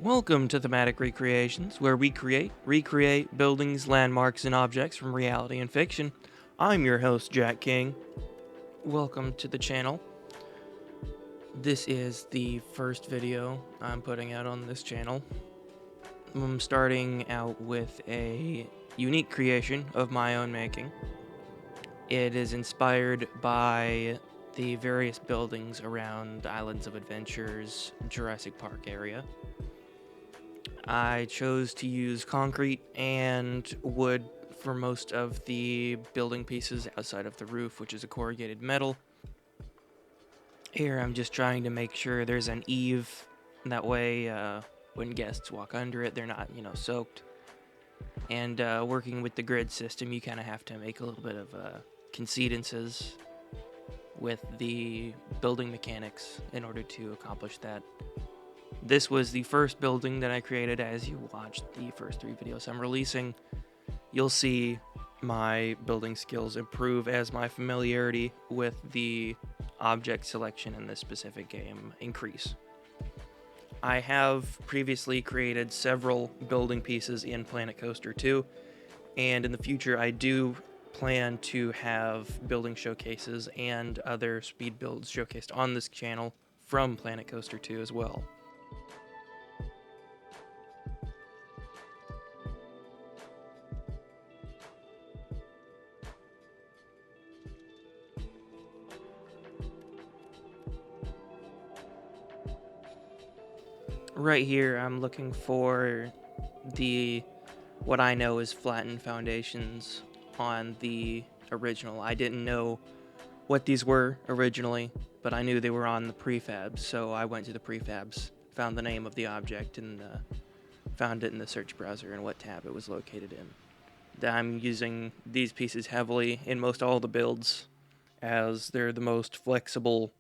Welcome to Thematic Recreations, where we recreate buildings, landmarks, and objects from reality and fiction. I'm your host, Jack King. Welcome to the channel. This is the first video I'm putting out on this channel. I'm starting out with a unique creation of my own making. It is inspired by the various buildings around Islands of Adventure's Jurassic Park area. I chose to use concrete and wood for most of the building pieces outside of the roof, which is a corrugated metal. Here I'm just trying to make sure there's an eave, that way when guests walk under it, they're not, soaked. And working with the grid system, you kind of have to make a little bit of concedences with the building mechanics in order to accomplish that. This was the first building that I created as you watched the first 3 videos I'm releasing. You'll see my building skills improve as my familiarity with the object selection in this specific game increase. I have previously created several building pieces in Planet Coaster 2, and in the future I do plan to have building showcases and other speed builds showcased on this channel from Planet Coaster 2 as well. Right here, I'm looking for what I know is flattened foundations on the original. I didn't know what these were originally, but I knew they were on the prefabs, so I went to the prefabs, found the name of the object, and found it in the search browser and what tab it was located in. I'm using these pieces heavily in most all the builds, as they're the most flexible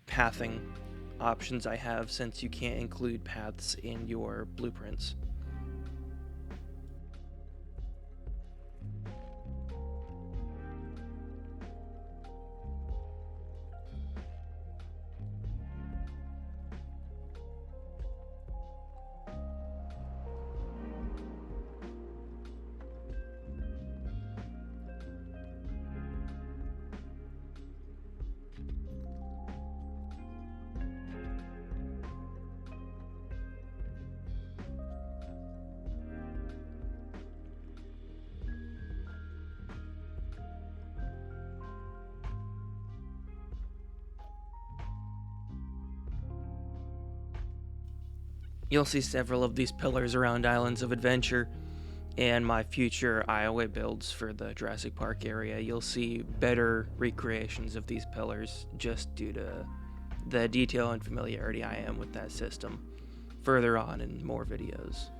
pathing options I have, since you can't include paths in your blueprints. You'll see several of these pillars around Islands of Adventure and my future Iowa builds for the Jurassic Park area. You'll see better recreations of these pillars just due to the detail and familiarity I am with that system further on in more videos.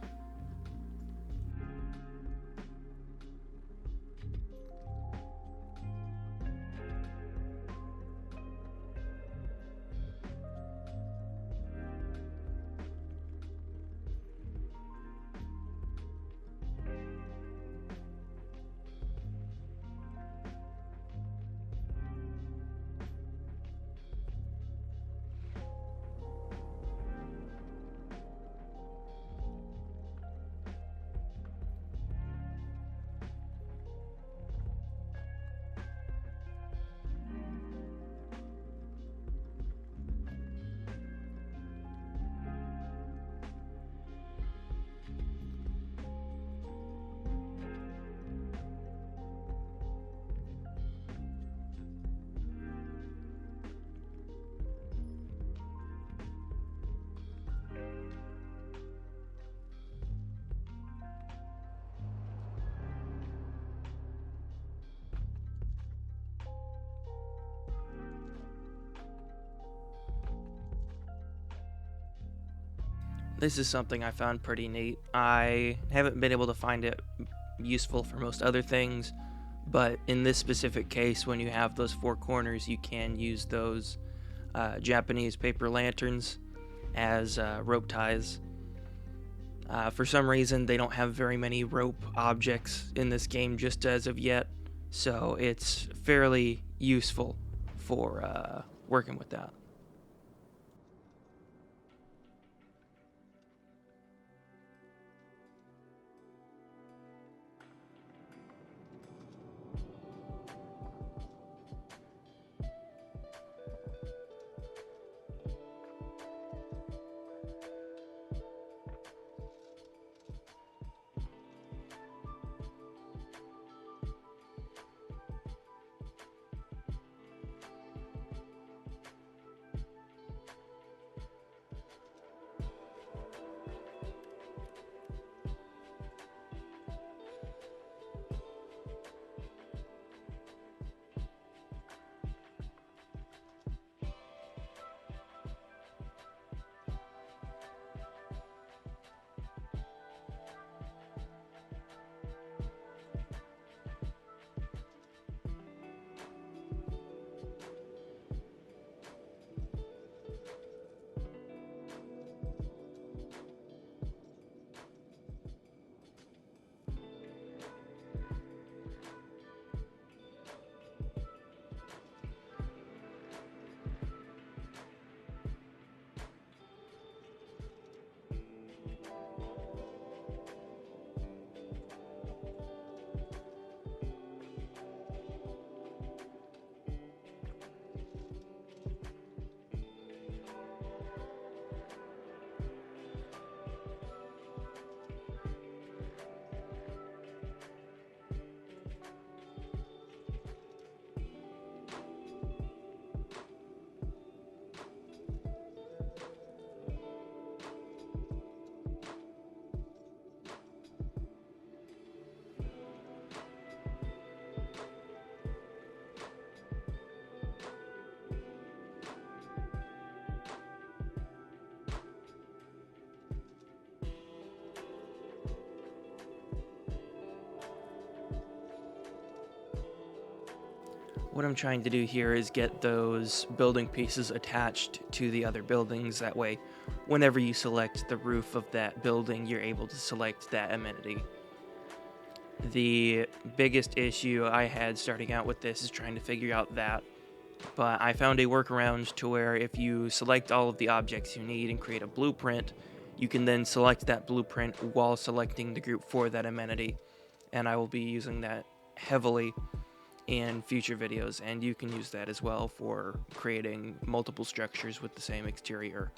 This is something I found pretty neat. I haven't been able to find it useful for most other things, but in this specific case, when you have those 4 corners, you can use those Japanese paper lanterns as rope ties. For some reason, they don't have very many rope objects in this game just as of yet, so it's fairly useful for working with that. What I'm trying to do here is get those building pieces attached to the other buildings. That way, whenever you select the roof of that building, you're able to select that amenity. The biggest issue I had starting out with this is trying to figure out that, but I found a workaround to where if you select all of the objects you need and create a blueprint, you can then select that blueprint while selecting the group for that amenity, and I will be using that heavily in future videos, and you can use that as well for creating multiple structures with the same exterior.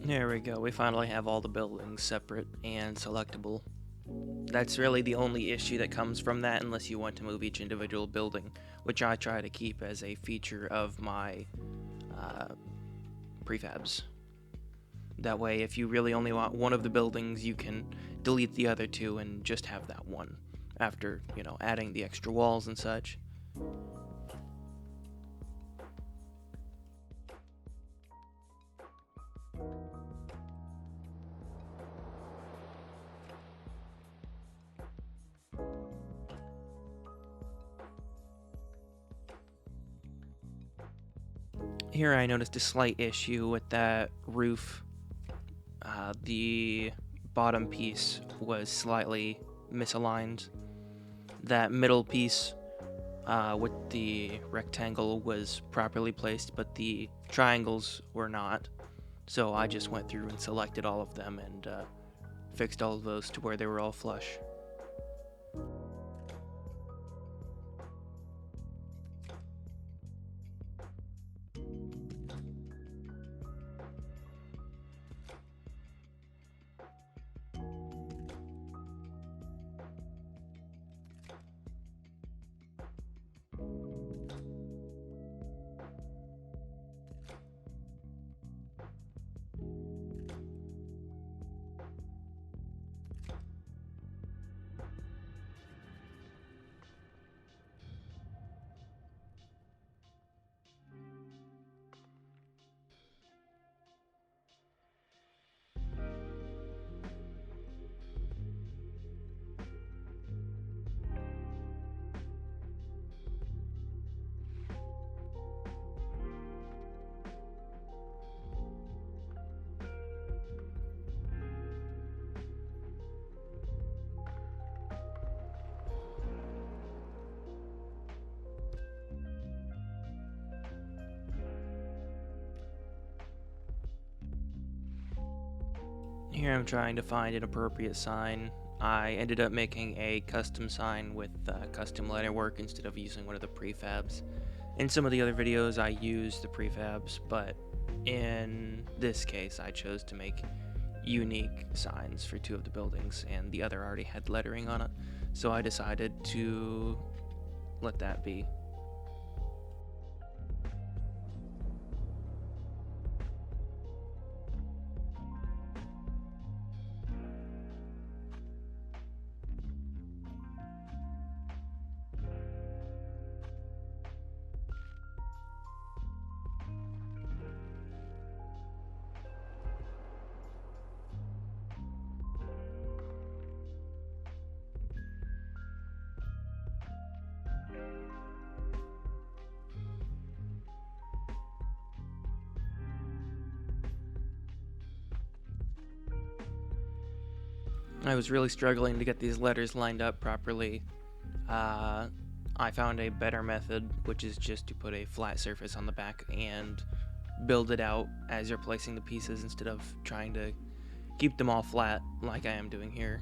There we go, we finally have all the buildings separate and selectable. That's really the only issue that comes from that, unless you want to move each individual building, which I try to keep as a feature of my prefabs. That way, if you really only want one of the buildings, you can delete the other two and just have that one, after, adding the extra walls and such. Here I noticed a slight issue with that roof. The bottom piece was slightly misaligned. That middle piece with the rectangle was properly placed, but the triangles were not. So I just went through and selected all of them and fixed all of those to where they were all flush. Here I'm trying to find an appropriate sign. I ended up making a custom sign with custom letterwork instead of using one of the prefabs. In some of the other videos I used the prefabs, but in this case I chose to make unique signs for two of the buildings, and the other already had lettering on it, so I decided to let that be. I was really struggling to get these letters lined up properly. I found a better method, which is just to put a flat surface on the back and build it out as you're placing the pieces instead of trying to keep them all flat like I am doing here.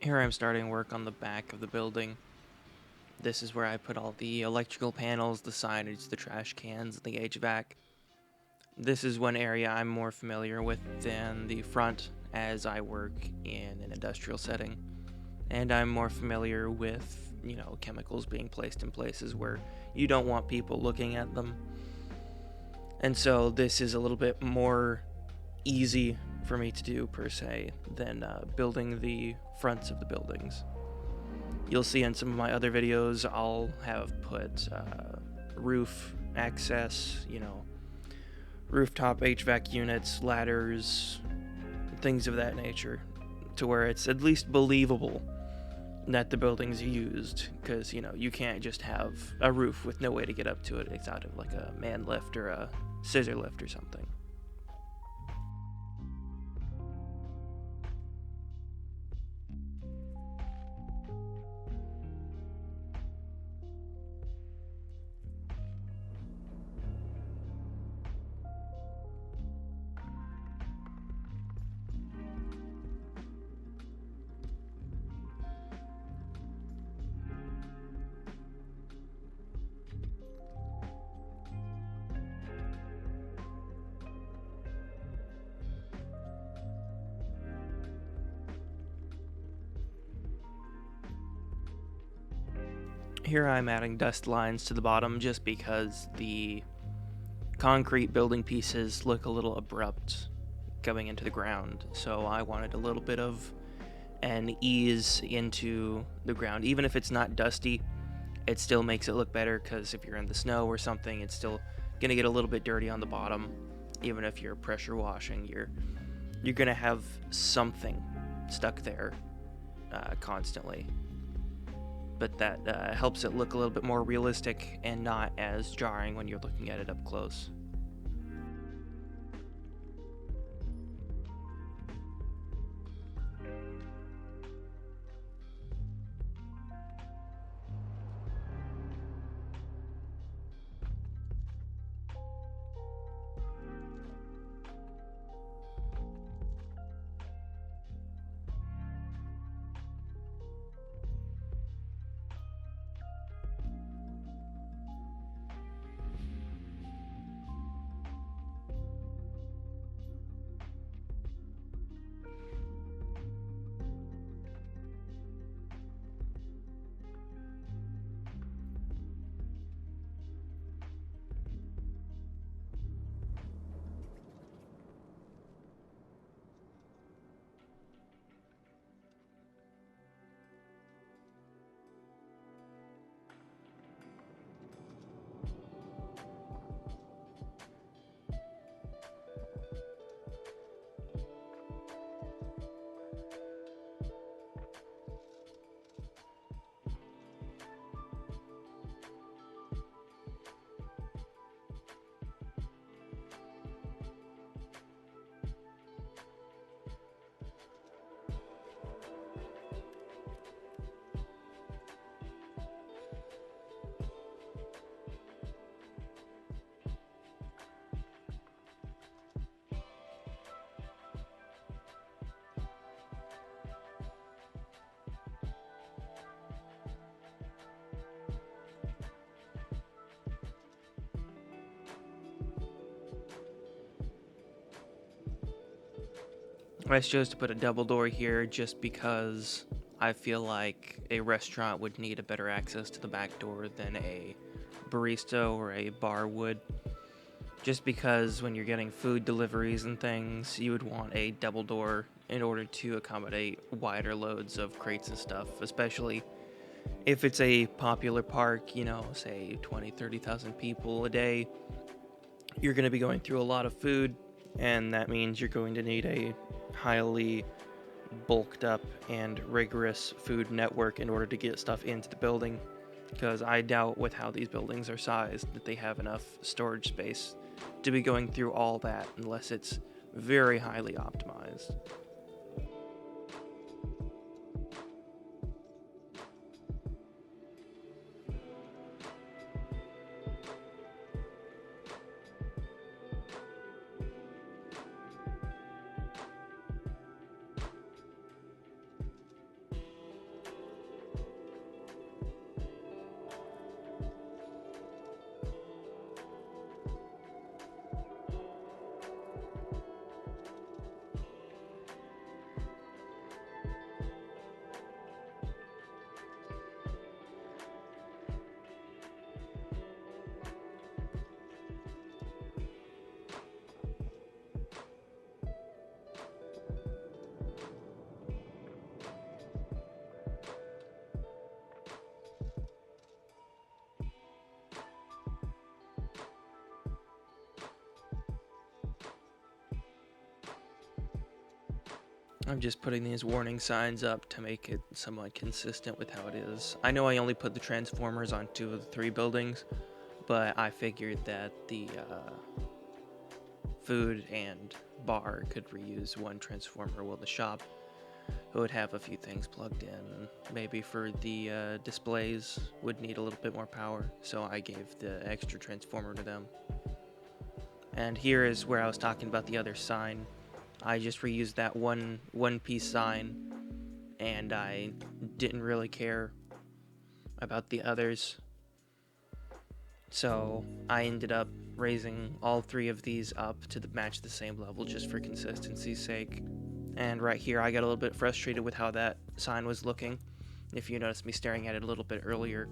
Here I'm starting work on the back of the building. This is where I put all the electrical panels, the signage, the trash cans, and the HVAC. This is one area I'm more familiar with than the front, as I work in an industrial setting. And I'm more familiar with, chemicals being placed in places where you don't want people looking at them. And so this is a little bit more easy for me to do, per se, than building the fronts of the buildings. You'll see in some of my other videos, I'll have put roof access, rooftop HVAC units, ladders, things of that nature, to where it's at least believable that the building's used, because, you can't just have a roof with no way to get up to it without like a man lift or a scissor lift or something. Here I'm adding dust lines to the bottom just because the concrete building pieces look a little abrupt going into the ground, so I wanted a little bit of an ease into the ground. Even if it's not dusty, it still makes it look better, because if you're in the snow or something, it's still gonna get a little bit dirty on the bottom. Even if you're pressure washing, you're gonna have something stuck there constantly. But that helps it look a little bit more realistic and not as jarring when you're looking at it up close. I chose to put a double door here just because I feel like a restaurant would need a better access to the back door than a barista or a bar would. Just because when you're getting food deliveries and things, you would want a double door in order to accommodate wider loads of crates and stuff, especially if it's a popular park, say 20, 30,000 people a day. You're going to be going through a lot of food, and that means you're going to need a highly bulked up and rigorous food network in order to get stuff into the building, because I doubt with how these buildings are sized that they have enough storage space to be going through all that unless it's very highly optimized. I'm just putting these warning signs up to make it somewhat consistent with how it is. I know I only put the transformers on 2 of the 3 buildings, but I figured that the food and bar could reuse one transformer, while the shop would have a few things plugged in. Maybe for the displays would need a little bit more power, so I gave the extra transformer to them. And here is where I was talking about the other sign. I just reused that one piece sign, and I didn't really care about the others. So I ended up raising all 3 of these up to match the same level just for consistency's sake. And right here I got a little bit frustrated with how that sign was looking. If you noticed me staring at it a little bit earlier,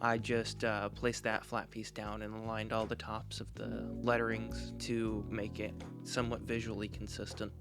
I just placed that flat piece down and aligned all the tops of the letterings to make it somewhat visually consistent.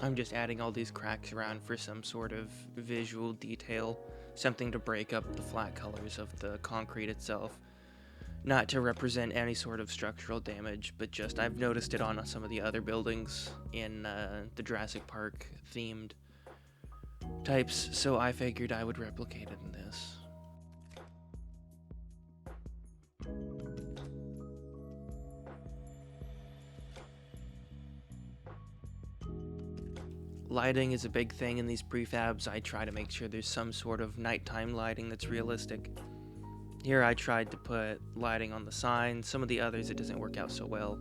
I'm just adding all these cracks around for some sort of visual detail, something to break up the flat colors of the concrete itself. Not to represent any sort of structural damage, but just I've noticed it on some of the other buildings in the Jurassic Park themed types, so I figured I would replicate it in this. Lighting is a big thing in these prefabs. I try to make sure there's some sort of nighttime lighting that's realistic. Here I tried to put lighting on the sign. Some of the others it doesn't work out so well.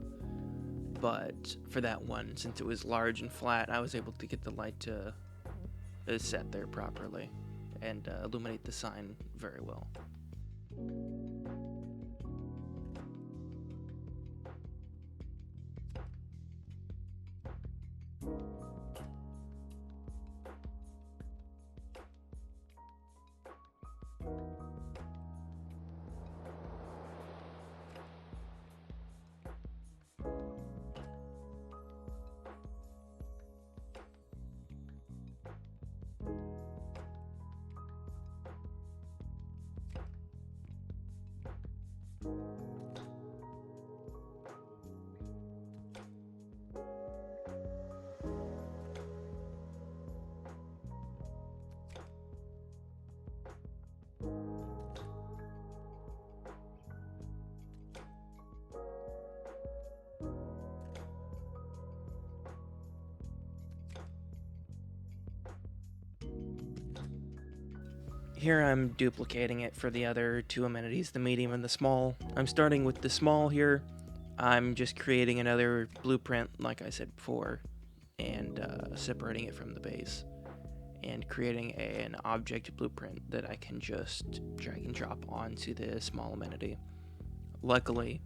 But for that one, since it was large and flat, I was able to get the light to set there properly and illuminate the sign very well. Here I'm duplicating it for the other two amenities, the medium and the small. I'm starting with the small here. I'm just creating another blueprint, like I said before, and separating it from the base, and creating an object blueprint that I can just drag and drop onto the small amenity. Luckily,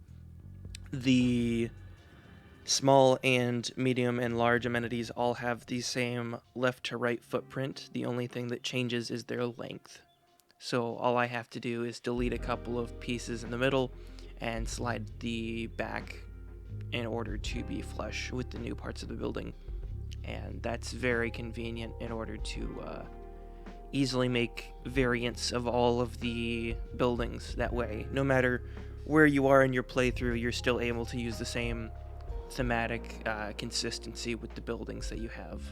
the small and medium and large amenities all have the same left to right footprint. The only thing that changes is their length. So all I have to do is delete a couple of pieces in the middle and slide the back in order to be flush with the new parts of the building. And that's very convenient in order to easily make variants of all of the buildings that way. No matter where you are in your playthrough, you're still able to use the same thematic consistency with the buildings that you have.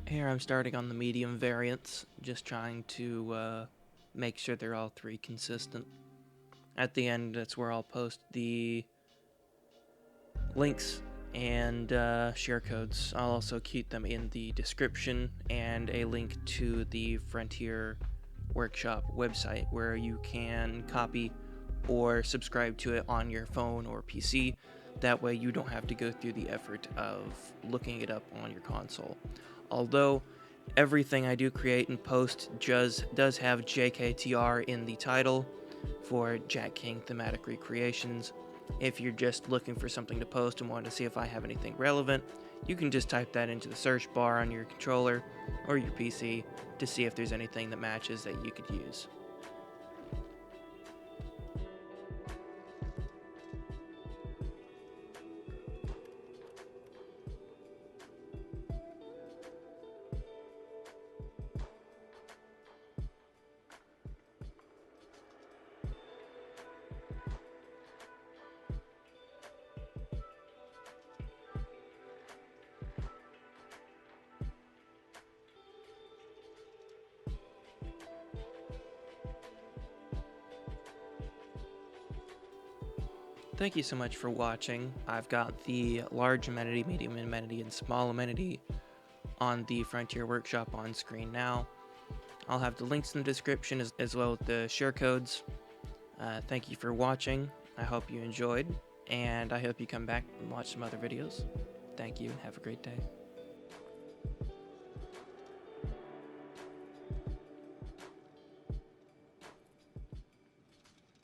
Here I'm starting on the medium variants, just trying to make sure they're all three consistent. At the end, that's where I'll post the links and share codes. I'll also keep them in the description and a link to the Frontier Workshop website where you can copy or subscribe to it on your phone or PC. That way you don't have to go through the effort of looking it up on your console. Although everything I do create and post does have JKTR in the title for Jack King Thematic Recreations. If you're just looking for something to post and want to see if I have anything relevant, you can just type that into the search bar on your controller or your PC to see if there's anything that matches that you could use. Thank you so much for watching. I've got the large amenity, medium amenity, and small amenity on the Frontier Workshop on screen now. I'll have the links in the description as well as the share codes. Thank you for watching. I hope you enjoyed, and I hope you come back and watch some other videos. Thank you, and have a great day.